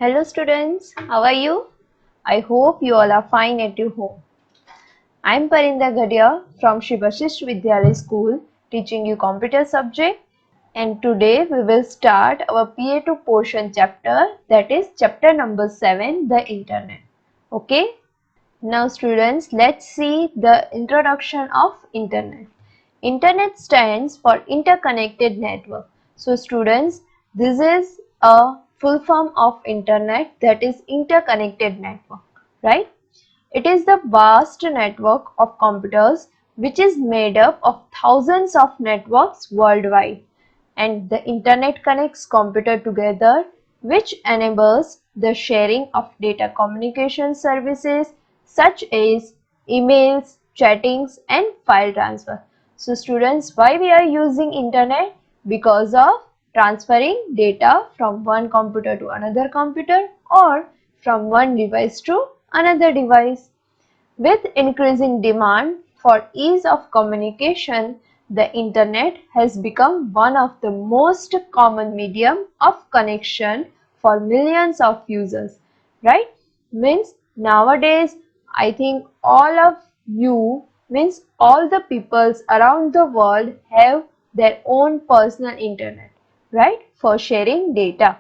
Hello students, how are you? I hope you all are fine at your home. I am Parinda Gadia from Shri Vashisht Vidyalaya School teaching you computer subject, and today we will start our PA2 portion chapter, that is chapter number 7, the internet. Okay? Now students, let's see the introduction of internet. Internet stands for interconnected network. So students, this is a full form of internet, that is interconnected network, right? It is the vast network of computers which is made up of thousands of networks worldwide, and the internet connects computer together, which enables the sharing of data communication services such as emails, chattings and file transfer. So students, why we are using internet? Because of transferring data from one computer to another computer or from one device to another device. With increasing demand for ease of communication, the internet has become one of the most common medium of connection for millions of users, right? Means nowadays, I think all of you, means all the peoples around the world have their own personal internet, right? For sharing data.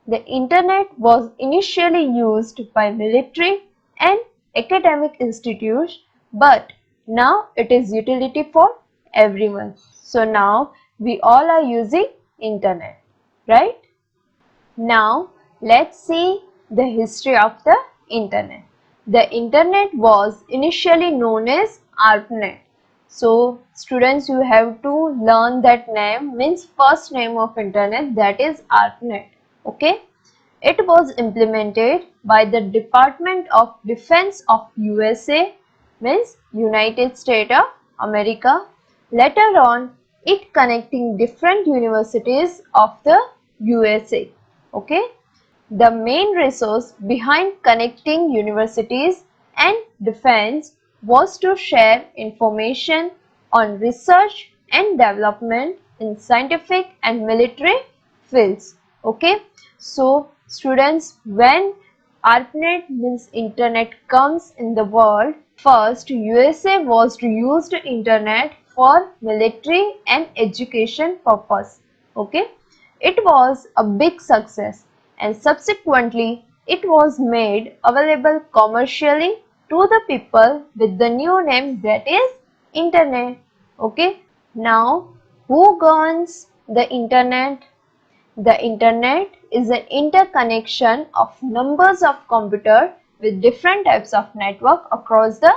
The internet was initially used by military and academic institutes, but now it is utility for everyone. So now we all are using internet, right? Now let's see the history of the internet. The internet was initially known as ARPANET. So students, you have to learn that name, means first name of internet, that is ARPANET. Okay. It was implemented by the Department of Defense of USA, means United States of America. Later on, it connecting different universities of the USA. Okay. The main resource behind connecting universities and defense was to share information on research and development in scientific and military fields. Okay. So students, when ARPANET means internet comes in the world, first USA was to use the internet for military and education purpose. Okay. It was a big success, and subsequently it was made available commercially to the people with the new name, that is internet. Okay. Now who governs the internet? The internet is an interconnection of numbers of computers with different types of network across the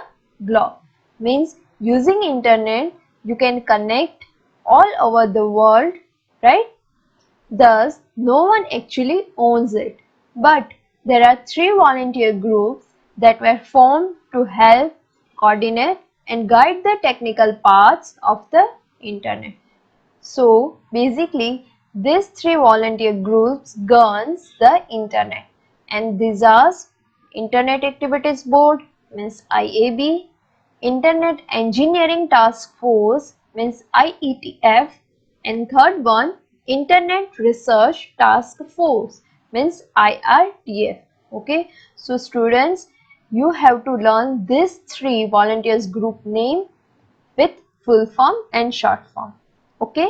globe. Means using internet you can connect all over the world, right? Thus, no one actually owns it. But there are three volunteer groups that were formed to help, coordinate and guide the technical parts of the internet. So basically these three volunteer groups governs the internet, and these are Internet Activities Board, means IAB, Internet Engineering Task Force, means IETF, and third one Internet Research Task Force, means IRTF. Okay, so students, you have to learn these three volunteers group name with full form and short form. Okay.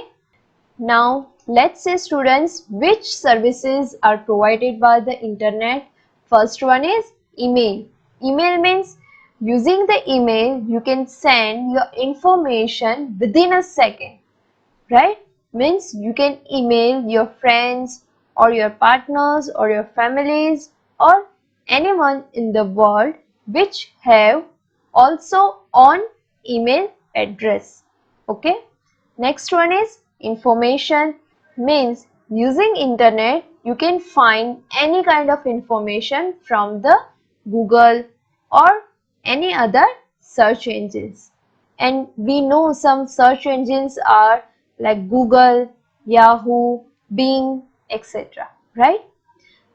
Now let's say students, which services are provided by the internet. First one is email. Email means using the email you can send your information within a second, right? Means you can email your friends or your partners or your families or anyone in the world which have also on email address. Okay. Next one is information, means using internet you can find any kind of information from the Google or any other search engines. And we know some search engines are like Google, Yahoo, Bing, etc. Right?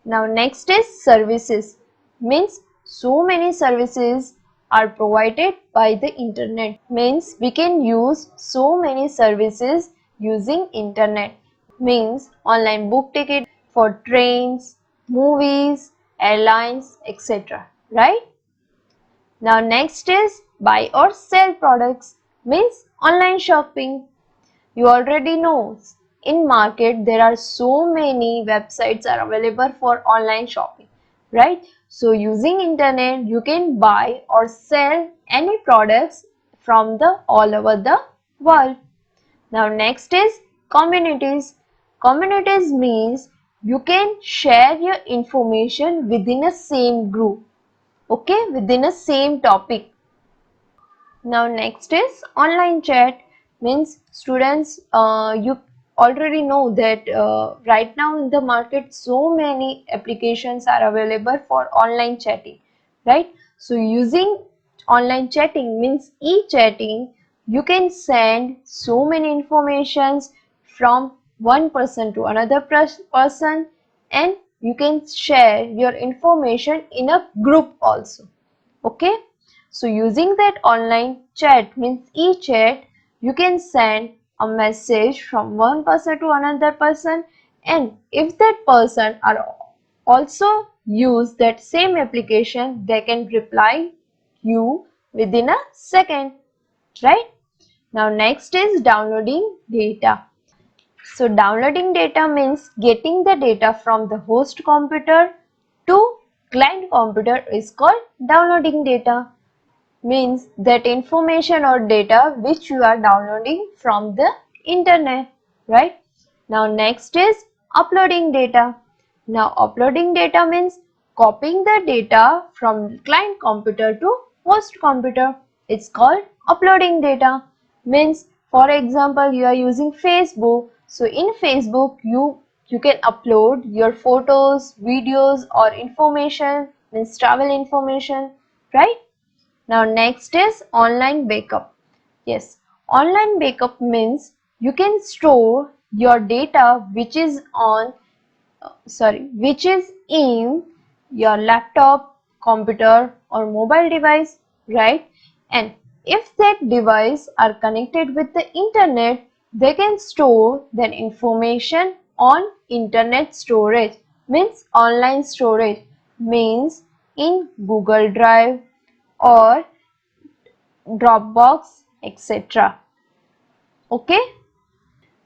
Now next is services, means so many services are provided by the internet, means we can use so many services using internet, means online book ticket for trains, movies, airlines, etc. Right? Now next is buy or sell products, means online shopping. You already know in market there are so many websites are available for online shopping, right? So using internet you can buy or sell any products from the all over the world. Now next is communities. Communities means you can share your information within a same group, okay, within a same topic. Now next is online chat, means students, you already know that right now in the market so many applications are available for online chatting, right? So using online chatting means e-chatting, you can send so many informations from one person to another person, and you can share your information in a group also, okay. So using that online chat means e-chat, you can send a message from one person to another person, and if that person are also use that same application, they can reply you within a second, right? Now next is downloading data. So downloading data means getting the data from the host computer to client computer is called downloading data, means that information or data which you are downloading from the internet, right? Now next is uploading data. Now uploading data means copying the data from client computer to host computer. It's called uploading data. Means for example you are using Facebook. So in Facebook you can upload your photos, videos or information, means travel information, right? Now next is online backup. Yes, online backup means you can store your data which is which is in your laptop, computer or mobile device, right? And if that device are connected with the internet, they can store that information on internet storage, means online storage, means in Google Drive or Dropbox, etc. Okay.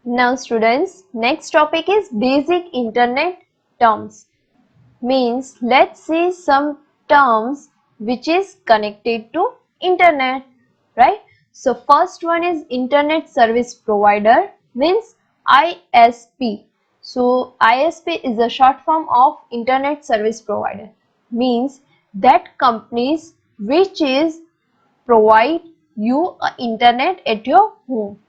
Now students, next topic is basic internet terms. Means let's see some terms which is connected to internet, right? So first one is internet service provider, means ISP. So ISP is a short form of internet service provider, means that companies which is provide you a internet at your home,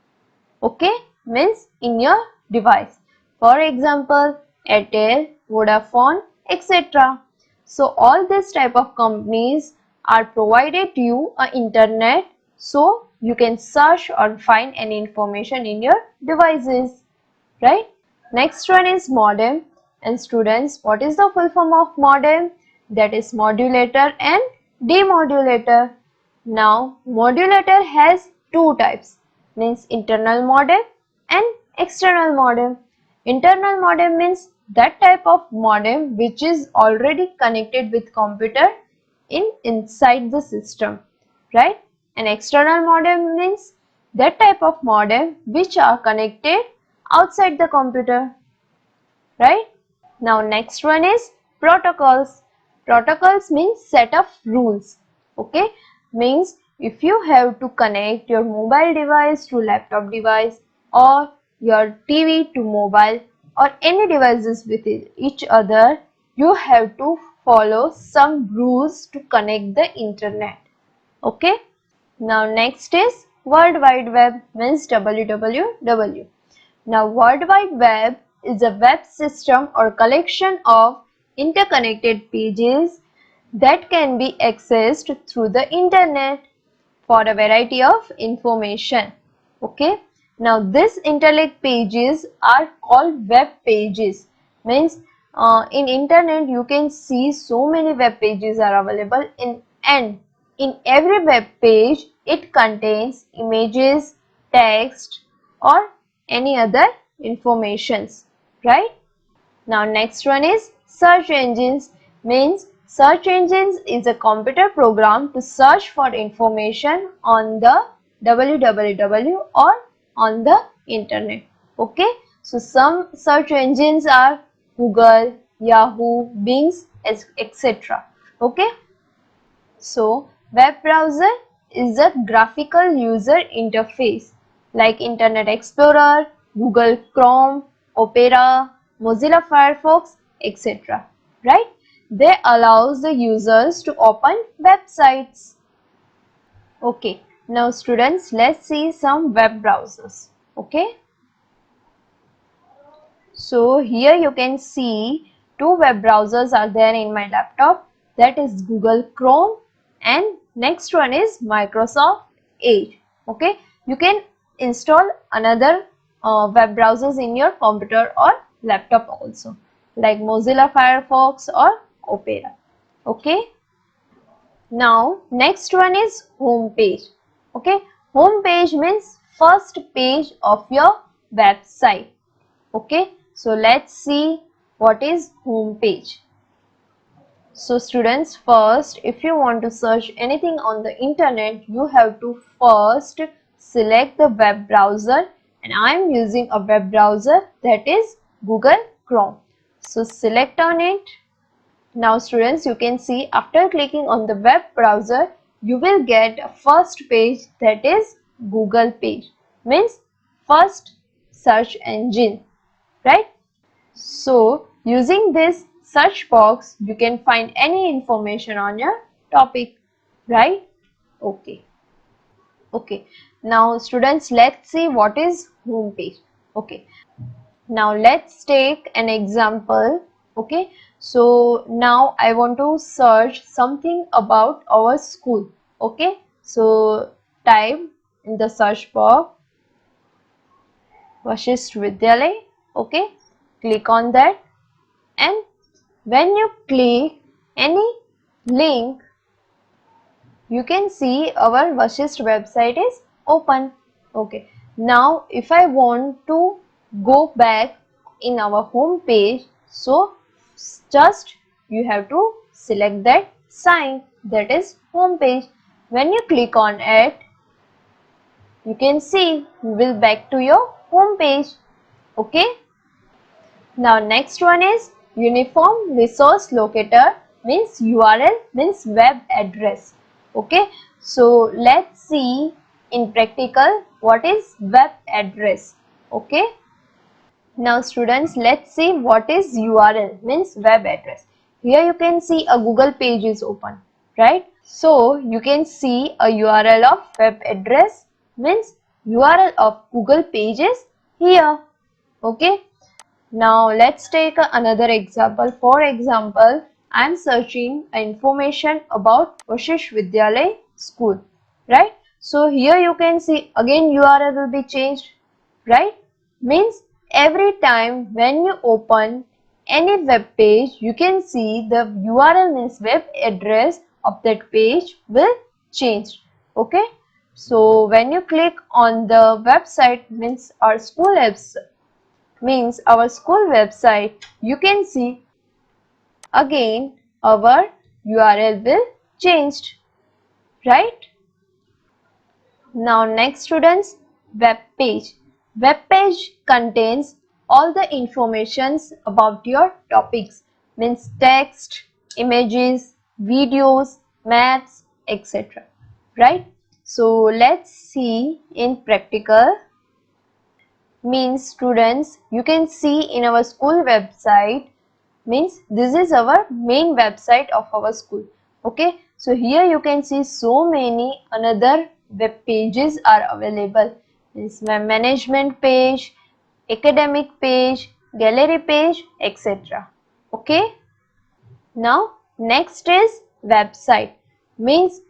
okay, means in your device. For example, Airtel, Vodafone, etc. So all this type of companies are provided you a internet, so you can search or find any information in your devices, right? Next one is modem. And students, what is the full form of modem? That is modulator and demodulator. Now modulator has two types, means internal modem and external modem. Internal modem means that type of modem which is already connected with computer inside the system, right? And external modem means that type of modem which are connected outside the computer, right? Now next one is protocols. Protocols means set of rules, okay, means if you have to connect your mobile device to laptop device or your TV to mobile or any devices with each other, you have to follow some rules to connect the internet, okay. Now next is World Wide Web, means www. Now World Wide Web is a web system or collection of interconnected pages that can be accessed through the internet for a variety of information, okay. Now these interlinked pages are called web pages, means in internet you can see so many web pages are available and in every web page it contains images, text or any other informations, right? Now next one is search engines means search engines is a computer program to search for information on the www or on the internet. Okay, so some search engines are Google, Yahoo, Bing, etc. Okay, so web browser is a graphical user interface like Internet Explorer, Google Chrome, Opera, Mozilla Firefox, etc. Right? They allows the users to open websites. Okay, now students, let's see some web browsers. Okay, so here you can see two web browsers are there in my laptop, that is Google Chrome and next one is Microsoft Edge. Okay, you can install another web browsers in your computer or laptop also like Mozilla Firefox or Opera. Okay, now next one is home page. Okay, home page means first page of your website. Okay, so let's see what is home page. So students, first if you want to search anything on the internet, you have to first select the web browser, and I am using a web browser, that is Google Chrome. So select on it. Now students, you can see after clicking on the web browser, you will get a first page, that is Google page, means first search engine, right? So using this search box, you can find any information on your topic, right? Okay. Okay. Now students, let's see what is home page. Okay. Now let's take an example. Okay, so now I want to search something about our school. Okay, so type in the search box Vashisht Vidyalay. Okay, click on that, and when you click any link, you can see our Vashisht website is open. Okay, now if I want to go back in our home page, so just you have to select that sign, that is home page. When you click on it, you can see you will back to your home page. Okay, now next one is uniform resource locator, means URL, means web address. Okay, so let's see in practical what is web address. Okay, now students, let's see what is URL, means web address. Here you can see a Google page is open, right? So you can see a URL of web address, means URL of Google page is here. Okay, now let's take another example. For example, I am searching information about Vashisht Vidyalay school, right? So here you can see again URL will be changed, right? Means every time when you open any web page, you can see the URL, means web address of that page will change. Okay, so when you click on the website, means our school apps, means our school website, you can see again our URL will changed, right? Now next students, web page. Web page contains all the informations about your topics, means text, images, videos, maps, etc. Right? So let's see in practical. Means students, you can see in our school website, means this is our main website of our school. Okay, so here you can see so many another web pages are available, means my management page, academic page, gallery page, etc. Okay, now next is website, means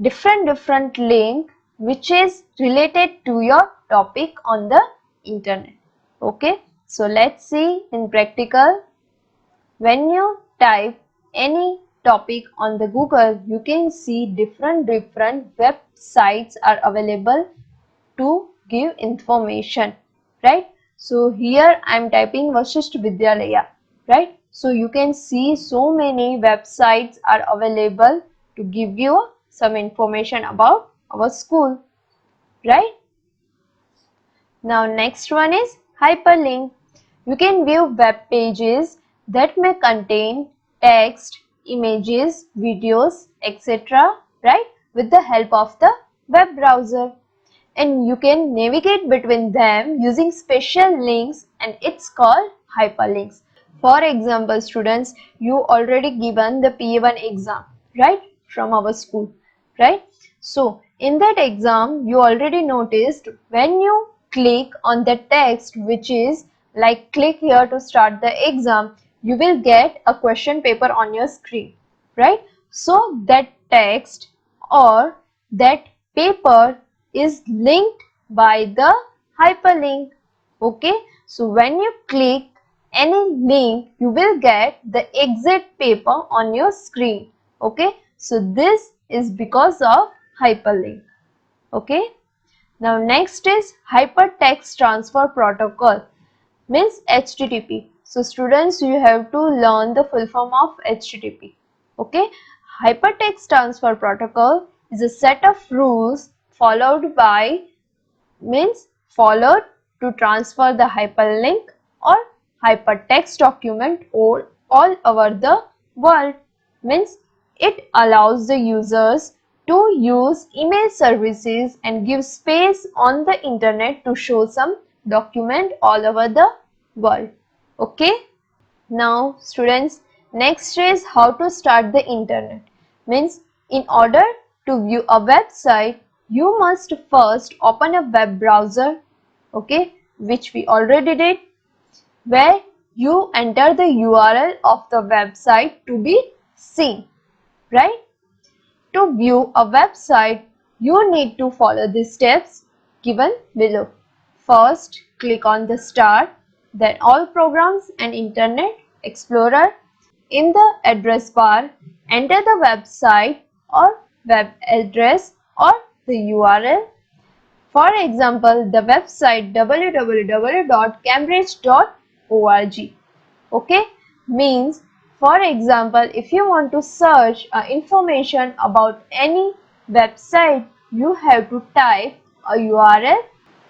different link which is related to your topic on the internet. Okay, so let's see in practical. When you type any topic on the Google, you can see different websites are available to give information, right? So here I am typing Vashisht Vidyalaya, right? So you can see so many websites are available to give you some information about our school, right? Now next one is hyperlink. You can view web pages that may contain text, images, videos, etc. right, with the help of the web browser. And you can navigate between them using special links, and it's called hyperlinks. For example, students, you already given the PA1 exam, right, from our school, right? So in that exam, you already noticed when you click on the text, which is like click here to start the exam, you will get a question paper on your screen, right? So that text or that paper is linked by the hyperlink. Okay, so when you click any link, you will get the exact paper on your screen. Okay, so this is because of hyperlink. Okay, now next is hypertext transfer protocol, means HTTP. So students, you have to learn the full form of HTTP. Okay, hypertext transfer protocol is a set of rules followed to transfer the hyperlink or hypertext document all over the world. Means it allows the users to use email services and give space on the internet to show some document all over the world. Okay. Now students, next is how to start the internet. Means in order to view a website, you must first open a web browser, okay, which we already did, where you enter the URL of the website to be seen, right? To view a website, you need to follow the steps given below. First, click on the Start, then All Programs and Internet Explorer. In the address bar, enter the website or web address or the URL. For example, the website www.cambridge.org. Okay, means for example, if you want to search information about any website, you have to type a URL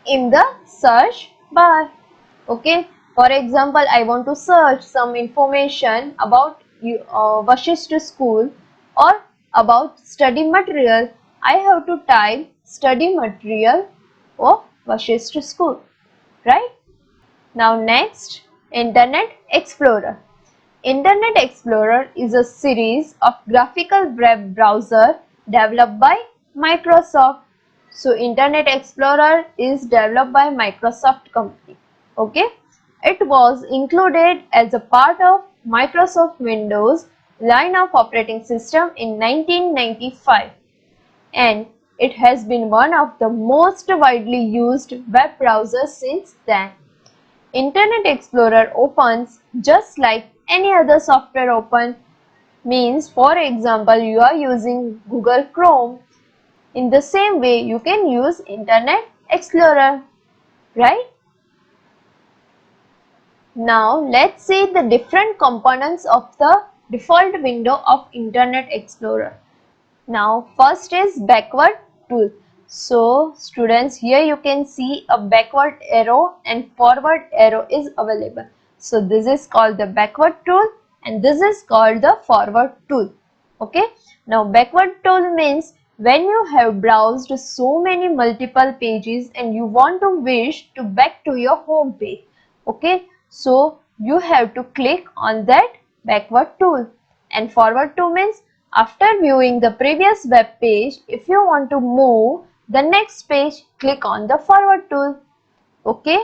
in the search bar. Okay, for example, I want to search some information about Vashisht school or about study material. I have to type study material of Vashisht school, right? Now next, Internet Explorer. Internet Explorer is a series of graphical web browser developed by Microsoft. So Internet Explorer is developed by Microsoft company. Okay, it was included as a part of Microsoft Windows line of operating system in 1995, and it has been one of the most widely used web browsers since then. Internet Explorer opens just like any other software open. Means for example, you are using Google Chrome. In the same way, you can use Internet Explorer, right? Now let's see the different components of the default window of Internet Explorer. Now first is backward tool. So students, here you can see a backward arrow and forward arrow is available. So this is called the backward tool and this is called the forward tool. Okay. Now backward tool means when you have browsed so many multiple pages and you want to wish to back to your home page. Okay. So you have to click on that backward tool. And forward tool means after viewing the previous web page, if you want to move the next page, click on the forward tool. Okay.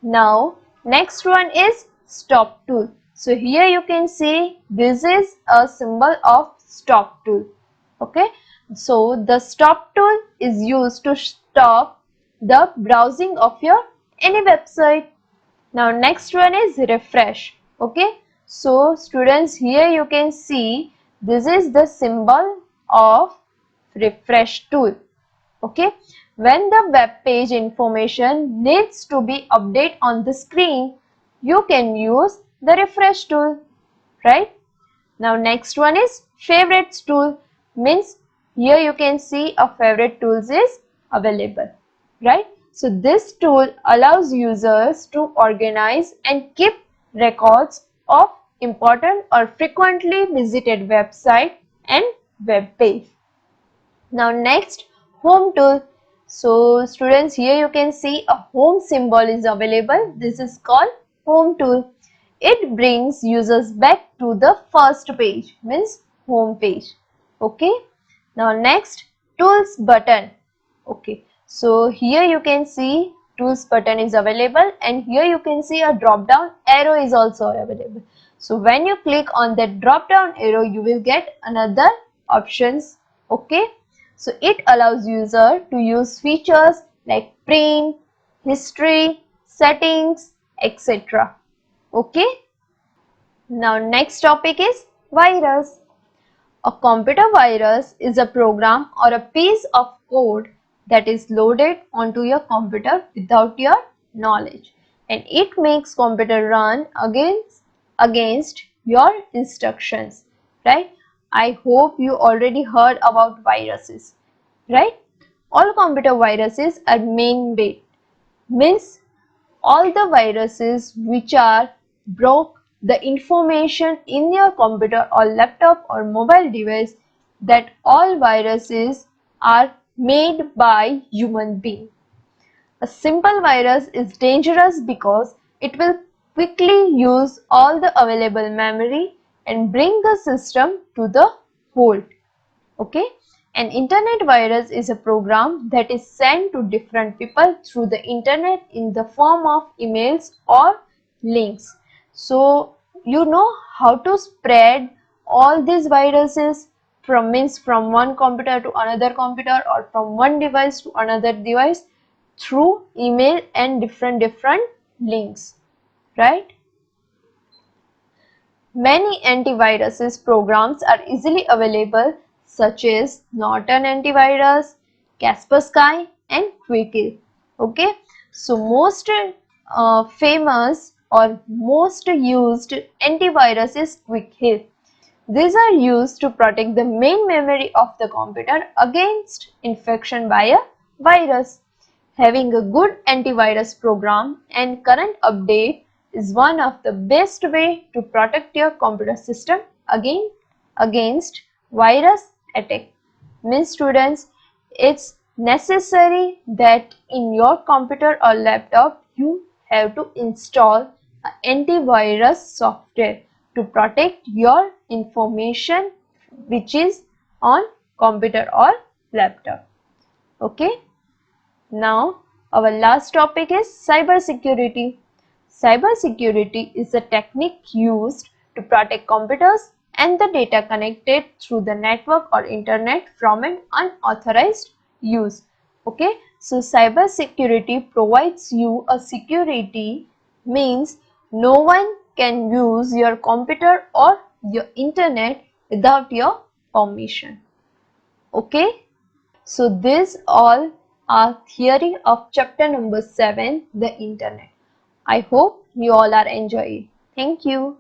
Now next one is stop tool. So here you can see this is a symbol of stop tool. Okay. So the stop tool is used to stop the browsing of your any website. Now next one is refresh. Okay. So students, here you can see this is the symbol of refresh tool. Okay. When the web page information needs to be updated on the screen, you can use the refresh tool, right? Now next one is favorites tool, means here you can see a favorite tools is available, right? So this tool allows users to organize and keep records of important or frequently visited website and web page. Now next, home tool. So students, here you can see a home symbol is available. This is called home tool. It brings users back to the first page, means home page. Okay. Now next, tools button. Okay. So here you can see tools button is available, and here you can see a drop down arrow is also available. So when you click on that drop down arrow, you will get another options. Okay. So it allows user to use features like print, history, settings, etc. Okay. Now next topic is virus. A computer virus is a program or a piece of code that is loaded onto your computer without your knowledge, and it makes computer run against your instructions, right? I hope you already heard about viruses, right? All computer viruses are man-made, means all the viruses which are broke the information in your computer or laptop or mobile device, that all viruses are made by human being. A simple virus is dangerous because it will quickly use all the available memory and bring the system to the halt. Okay. An internet virus is a program that is sent to different people through the internet in the form of emails or links. So you know how to spread all these viruses from one computer to another computer, or from one device to another device, through email and different links, right? Many antivirus programs are easily available, such as Norton Antivirus, Kaspersky and Quickhill. Okay, so most famous or most used antivirus is Quickhill. These are used to protect the main memory of the computer against infection by a virus. Having a good antivirus program and current update is one of the best way to protect your computer system against virus attack. Means students, it's necessary that in your computer or laptop you have to install an antivirus software to protect your information which is on computer or laptop. Okay. Now, our last topic is cybersecurity. Cybersecurity is a technique used to protect computers and the data connected through the network or internet from an unauthorized use. Okay, so cybersecurity provides you a security, means no one can use your computer or your internet without your permission. Okay. So this all are theory of chapter number 7, the internet. I hope you all are enjoying. Thank you.